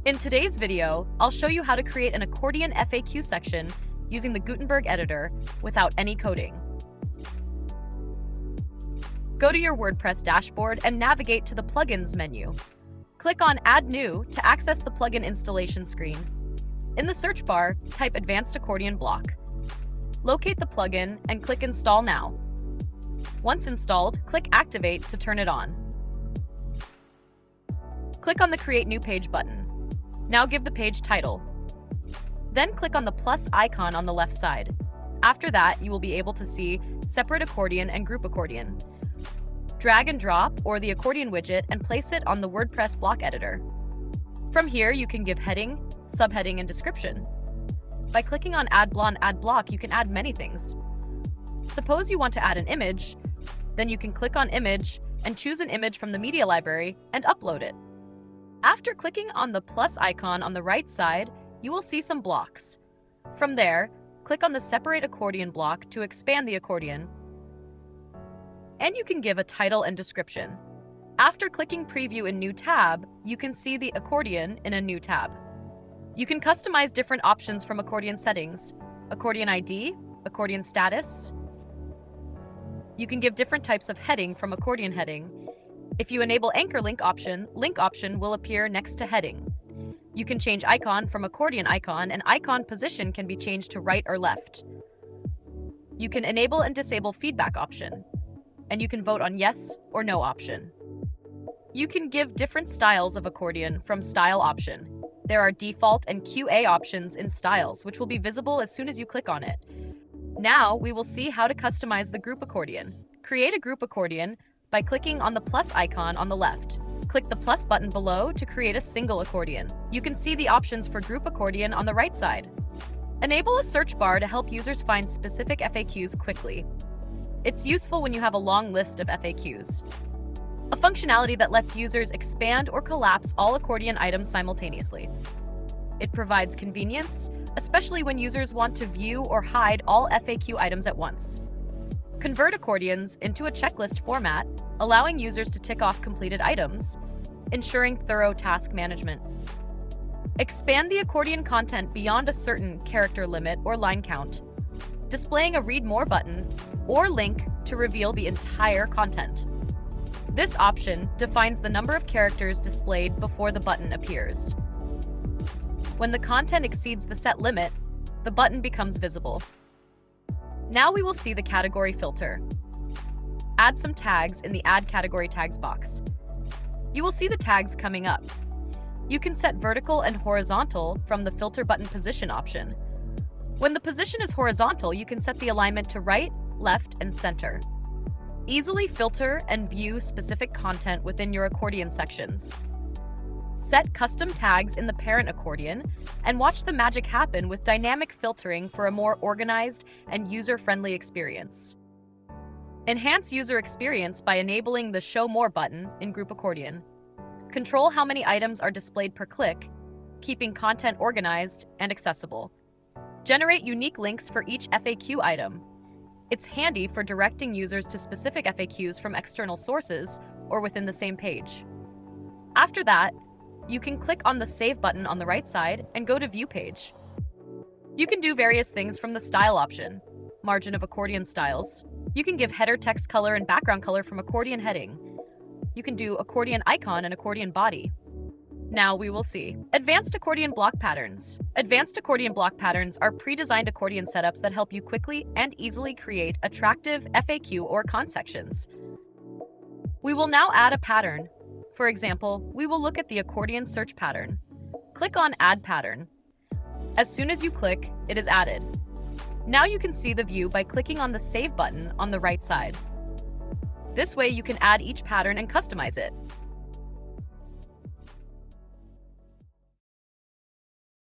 In today's video, I'll show you how to create an accordion FAQ section using the Gutenberg editor without any coding. Go to your WordPress dashboard and navigate to the Plugins menu. Click on Add New to access the plugin installation screen. In the search bar, type Advanced Accordion Block. Locate the plugin and click Install Now. Once installed, click Activate to turn it on. Click on the Create New Page button. Now give the page title. Then click on the plus icon on the left side. After that, you will be able to see Separate Accordion and Group Accordion. Drag and drop or the accordion widget and place it on the WordPress block editor. From here, you can give heading, subheading, and description. By clicking on Add Block, you can add many things. Suppose you want to add an image, then you can click on Image and choose an image from the media library and upload it. After clicking on the plus icon on the right side, you will see some blocks. From there, click on the Separate Accordion block to expand the accordion, and you can give a title and description. After clicking Preview in New Tab, you can see the accordion in a new tab. You can customize different options from accordion settings, accordion ID, accordion status. You can give different types of heading from accordion heading. If you enable anchor link option will appear next to heading. You can change icon from accordion icon, and icon position can be changed to right or left. You can enable and disable feedback option, and you can vote on yes or no option. You can give different styles of accordion from style option. There are default and QA options in styles, which will be visible as soon as you click on it. Now we will see how to customize the group accordion. Create a group accordion by clicking on the plus icon on the left. Click the plus button below to create a single accordion. You can see the options for group accordion on the right side. Enable a search bar to help users find specific FAQs quickly. It's useful when you have a long list of FAQs. A functionality that lets users expand or collapse all accordion items simultaneously. It provides convenience, especially when users want to view or hide all FAQ items at once. Convert accordions into a checklist format, allowing users to tick off completed items, ensuring thorough task management. Expand the accordion content beyond a certain character limit or line count, displaying a Read More button or link to reveal the entire content. This option defines the number of characters displayed before the button appears. When the content exceeds the set limit, the button becomes visible. Now we will see the category filter. Add some tags in the Add Category Tags box. You will see the tags coming up. You can set vertical and horizontal from the Filter Button Position option. When the position is horizontal, you can set the alignment to right, left, and center. Easily filter and view specific content within your accordion sections. Set custom tags in the parent accordion and watch the magic happen with dynamic filtering for a more organized and user-friendly experience. Enhance user experience by enabling the Show More button in group accordion. Control how many items are displayed per click, keeping content organized and accessible. Generate unique links for each FAQ item. It's handy for directing users to specific FAQs from external sources or within the same page. After that, you can click on the Save button on the right side and go to View Page. You can do various things from the Style option, margin of accordion styles. You can give header text color and background color from accordion heading. You can do accordion icon and accordion body. Now we will see Advanced Accordion Block Patterns. Advanced Accordion Block Patterns are pre-designed accordion setups that help you quickly and easily create attractive FAQ or content sections. We will now add a pattern. For example, we will look at the Accordion Search pattern. Click on Add Pattern. As soon as you click, it is added. Now you can see the view by clicking on the Save button on the right side. This way you can add each pattern and customize it.